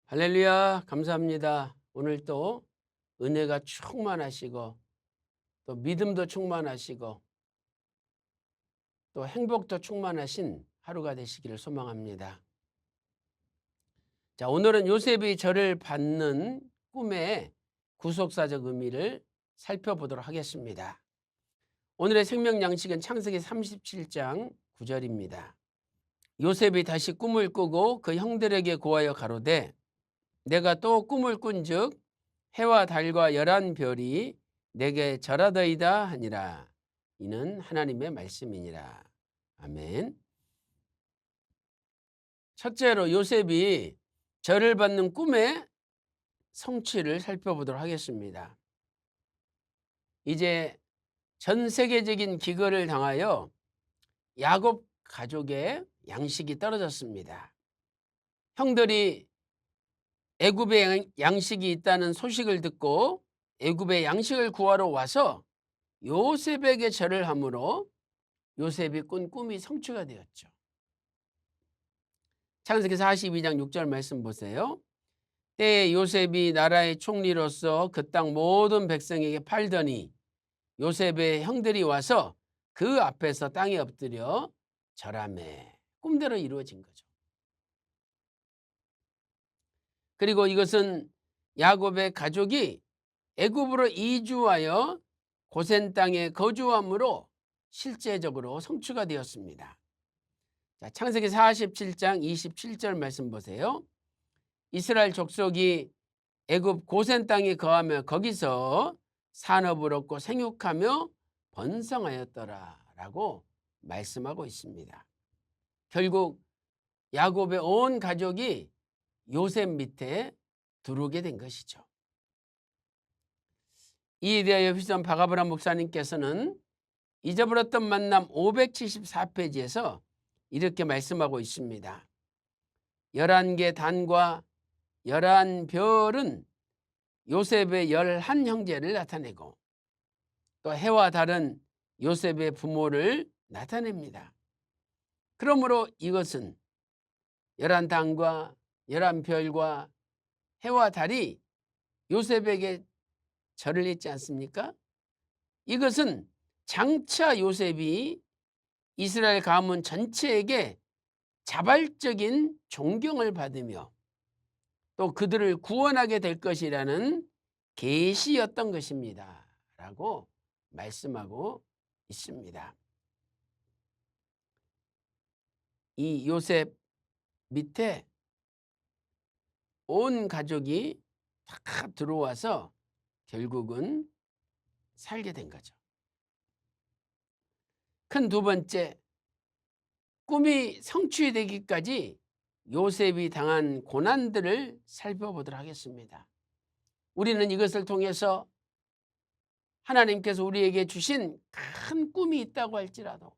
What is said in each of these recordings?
할렐루야, 감사합니다. 오늘 또 은혜가 충만하시고 또 믿음도 충만하시고 또 행복도 충만하신 하루가 되시기를 소망합니다. 자, 오늘은 요셉이 저를 받는 꿈의 구속사적 의미를 살펴보도록 하겠습니다. 오늘의 생명 양식은 창세기 37장 9절입니다. 요셉이 다시 꿈을 꾸고 그 형들에게 고하여 가로되 내가 또 꿈을 꾼즉 해와 달과 열한 별이 내게 절하더이다 하니라. 이는 하나님의 말씀이니라. 아멘. 첫째로 요셉이 절을 받는 꿈의 성취를 살펴보도록 하겠습니다. 이제 전 세계적인 기근을 당하여 야곱 가족의 양식이 떨어졌습니다. 형들이 애굽에 양식이 있다는 소식을 듣고 애굽의 양식을 구하러 와서 요셉에게 절을 하므로 요셉이 꾼 꿈이 성취가 되었죠. 창세기 42장 6절 말씀 보세요. 때에 요셉이 나라의 총리로서 그 땅 모든 백성에게 팔더니 요셉의 형들이 와서 그 앞에서 땅에 엎드려 절하매. 꿈대로 이루어진 거죠. 그리고 이것은 야곱의 가족이 애굽으로 이주하여 고센 땅에 거주함으로 실제적으로 성취가 되었습니다. 자, 창세기 47장 27절 말씀 보세요. 이스라엘 족속이 애굽 고센 땅에 거하며 거기서 산업을 얻고 생육하며 번성하였더라라고 말씀하고 있습니다. 결국 야곱의 온 가족이 요셉 밑에 들어오게 된 것이죠. 이에 대하여 휘선 박아브람 목사님께서는 잊어버렸던 만남 574페이지에서 이렇게 말씀하고 있습니다. 11개 단과 11별은 요셉의 11형제를 나타내고 또 해와 달은 요셉의 부모를 나타냅니다. 그러므로 이것은 11단과 11별과 해와 달이 요셉에게 절을 했지 않습니까? 이것은 장차 요셉이 이스라엘 가문 전체에게 자발적인 존경을 받으며 또 그들을 구원하게 될 것이라는 계시였던 것입니다. 라고 말씀하고 있습니다. 이 요셉 밑에 온 가족이 다 들어와서 결국은 살게 된 거죠. 큰 두 번째, 꿈이 성취되기까지 요셉이 당한 고난들을 살펴보도록 하겠습니다. 우리는 이것을 통해서 하나님께서 우리에게 주신 큰 꿈이 있다고 할지라도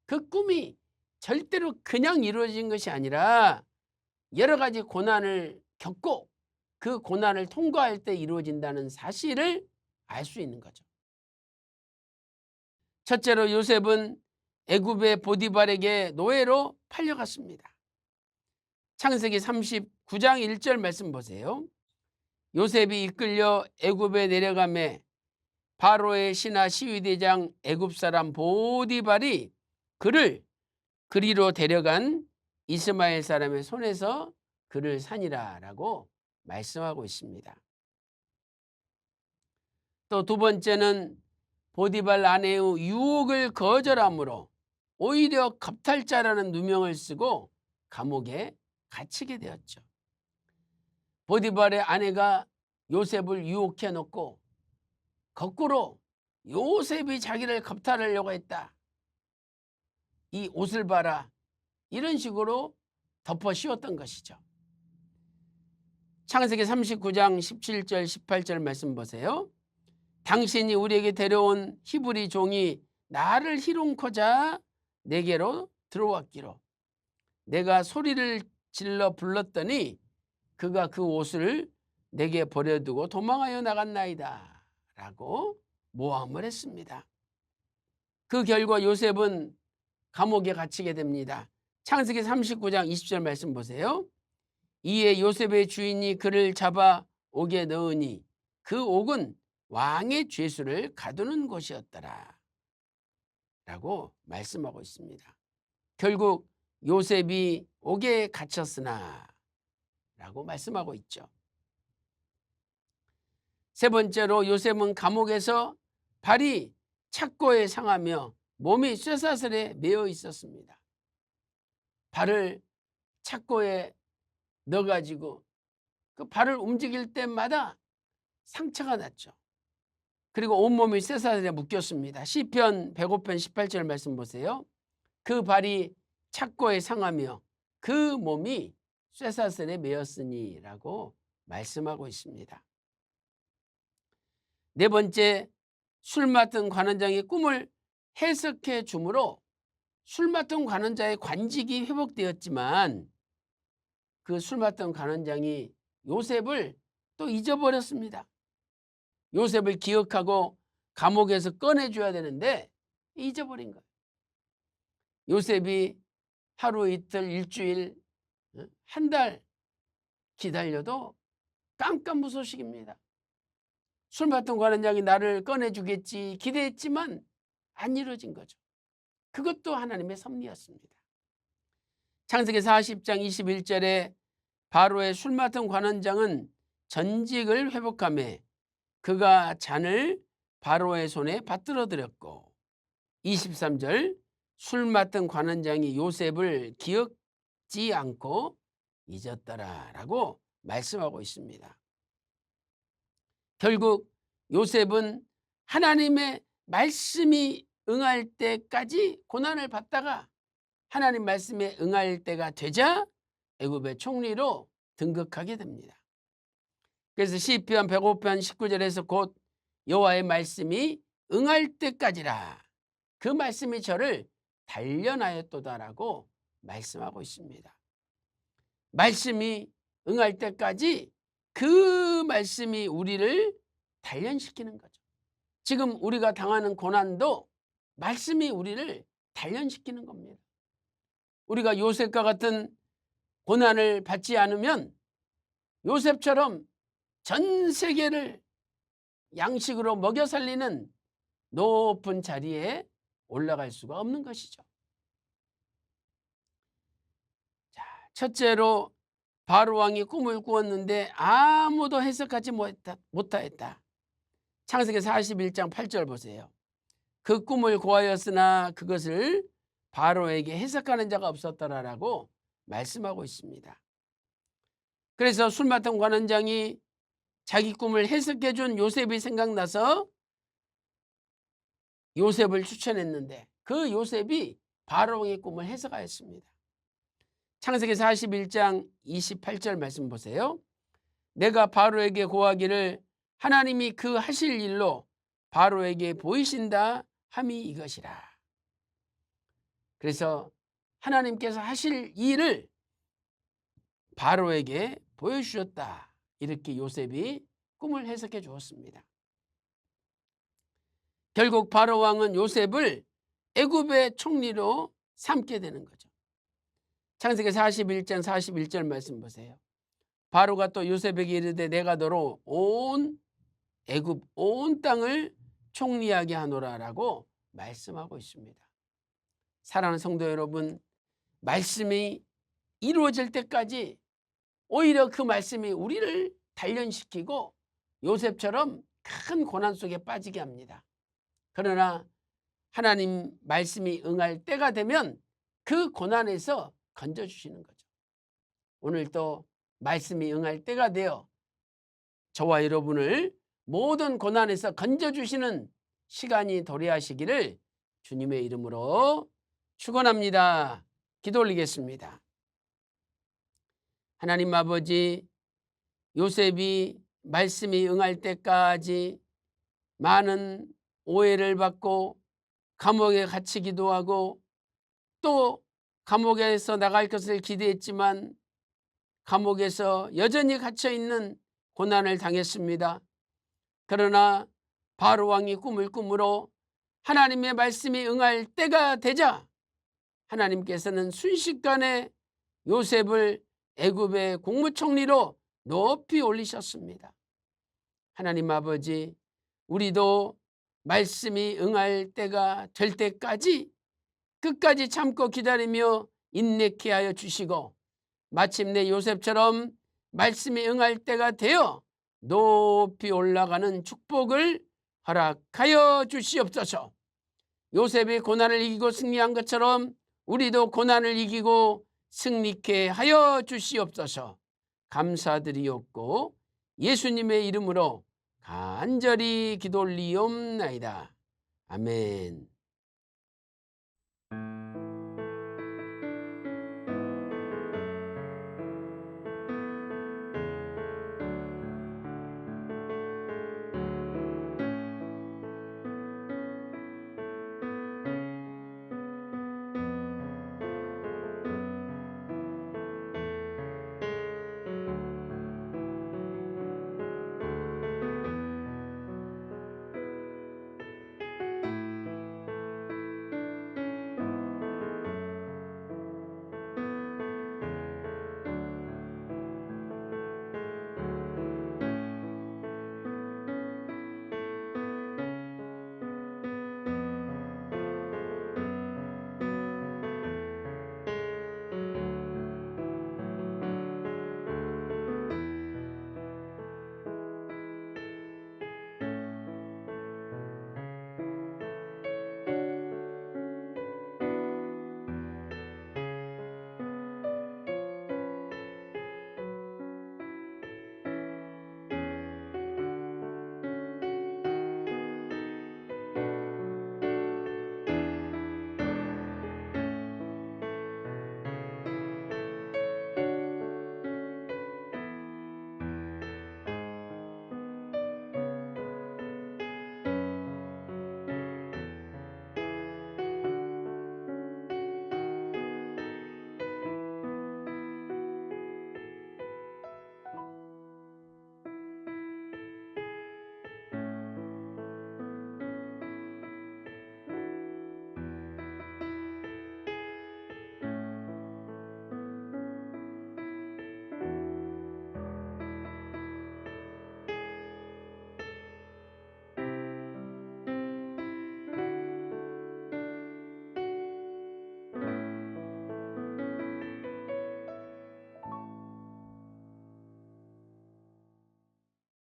그 꿈이 절대로 그냥 이루어진 것이 아니라 여러 가지 고난을 겪고 그 고난을 통과할 때 이루어진다는 사실을 알 수 있는 거죠. 첫째로 요셉은 애굽의 보디발에게 노예로 팔려갔습니다. 창세기 39장 1절 말씀 보세요. 요셉이 이끌려 애굽에 내려가매 바로의 신하 시위대장 애굽 사람 보디발이 그를 그리로 데려간 이스마엘 사람의 손에서 그를 산이라라고 말씀하고 있습니다. 또 두 번째는 보디발 아내의 유혹을 거절함으로 오히려 겁탈자라는 누명을 쓰고 감옥에 갇히게 되었죠. 보디발의 아내가 요셉을 유혹해 놓고 거꾸로 요셉이 자기를 겁탈하려고 했다. 이 옷을 봐라. 이런 식으로 덮어 씌웠던 것이죠. 창세기 39장 17절 18절 말씀 보세요. 당신이 우리에게 데려온 히브리 종이 나를 희롱코자 내게로 들어왔기로 내가 소리를 질러 불렀더니 그가 그 옷을 내게 버려두고 도망하여 나갔나이다 라고 모함을 했습니다. 그 결과 요셉은 감옥에 갇히게 됩니다. 창세기 39장 20절 말씀 보세요. 이에 요셉의 주인이 그를 잡아 옥에 넣으니 그 옥은 왕의 죄수를 가두는 곳이었더라 라고 말씀하고 있습니다. 결국 요셉이 옥에 갇혔으나 라고 말씀하고 있죠. 세 번째로 요셉은 감옥에서 발이 착고에 상하며 몸이 쇠사슬에 매어 있었습니다. 발을 착고에 넣어가지고 그 발을 움직일 때마다 상처가 났죠. 그리고 온몸이 쇠사슬에 묶였습니다. 시편 105편 18절 말씀 보세요. 그 발이 착고에 상하며 그 몸이 쇠사슬에 매었으니 라고 말씀하고 있습니다. 네 번째, 술 맡은 관원장이 꿈을 해석해 주므로 술 맡은 관원자의 관직이 회복되었지만 그 술 맡은 관원장이 요셉을 또 잊어버렸습니다. 요셉을 기억하고 감옥에서 꺼내줘야 되는데 잊어버린 거예요. 요셉이 하루 이틀 일주일 한 달 기다려도 깜깜무소식입니다. 술 맡은 관원장이 나를 꺼내주겠지 기대했지만 안 이루어진 거죠. 그것도 하나님의 섭리였습니다. 창세기 40장 21절에 바로의 술 맡은 관원장은 전직을 회복하며 그가 잔을 바로의 손에 받들어 드렸고 23절 술 맡은 관원장이 요셉을 기억지 않고 잊었더라라고 말씀하고 있습니다. 결국 요셉은 하나님의 말씀이 응할 때까지 고난을 받다가 하나님 말씀에 응할 때가 되자 애굽의 총리로 등극하게 됩니다. 그래서 시편 105편 19절에서 곧 여호와의 말씀이 응할 때까지라 그 말씀이 저를 단련하였도다라고 말씀하고 있습니다. 말씀이 응할 때까지 그 말씀이 우리를 단련시키는 거죠. 지금 우리가 당하는 고난도 말씀이 우리를 단련시키는 겁니다. 우리가 요셉과 같은 고난을 받지 않으면 요셉처럼 전 세계를 양식으로 먹여 살리는 높은 자리에 올라갈 수가 없는 것이죠. 자, 첫째로 바로 왕이 꿈을 꾸었는데 아무도 해석하지 못하였다. 창세기 41장 8절 보세요. 그 꿈을 고하였으나 그것을 바로에게 해석하는 자가 없었더라라고 말씀하고 있습니다. 그래서 술 맡은 관원장이 자기 꿈을 해석해 준 요셉이 생각나서 요셉을 추천했는데 그 요셉이 바로왕의 꿈을 해석하였습니다. 창세기 41장 28절 말씀 보세요. 내가 바로에게 고하기를 하나님이 그 하실 일로 바로에게 보이신다 함이 이것이라. 그래서 하나님께서 하실 일을 바로에게 보여주셨다. 이렇게 요셉이 꿈을 해석해 주었습니다. 결국 바로 왕은 요셉을 애굽의 총리로 삼게 되는 거죠. 창세기 41장 41절 말씀 보세요. 바로가 또 요셉에게 이르되 내가 너로 온 애굽 온 땅을 총리하게 하노라라고 말씀하고 있습니다. 사랑하는 성도 여러분, 말씀이 이루어질 때까지 오히려 그 말씀이 우리를 단련시키고 요셉처럼 큰 고난 속에 빠지게 합니다. 그러나 하나님 말씀이 응할 때가 되면 그 고난에서 건져주시는 거죠. 오늘 또 말씀이 응할 때가 되어 저와 여러분을 모든 고난에서 건져주시는 시간이 도래하시기를 주님의 이름으로 축원합니다. 기도 올리겠습니다. 하나님 아버지, 요셉이 말씀이 응할 때까지 많은 오해를 받고 감옥에 갇히기도 하고 또 감옥에서 나갈 것을 기대했지만 감옥에서 여전히 갇혀있는 고난을 당했습니다. 그러나 바로 왕이 꿈을 꾸므로 하나님의 말씀이 응할 때가 되자 하나님께서는 순식간에 요셉을 애굽의 국무총리로 높이 올리셨습니다. 하나님 아버지, 우리도 말씀이 응할 때가 될 때까지 끝까지 참고 기다리며 인내케 하여 주시고, 마침내 요셉처럼 말씀이 응할 때가 되어 높이 올라가는 축복을 허락하여 주시옵소서. 요셉이 고난을 이기고 승리한 것처럼 우리도 고난을 이기고 승리케 하여 주시옵소서. 감사드리옵고 예수님의 이름으로 간절히 기도 올리옵나이다. 아멘.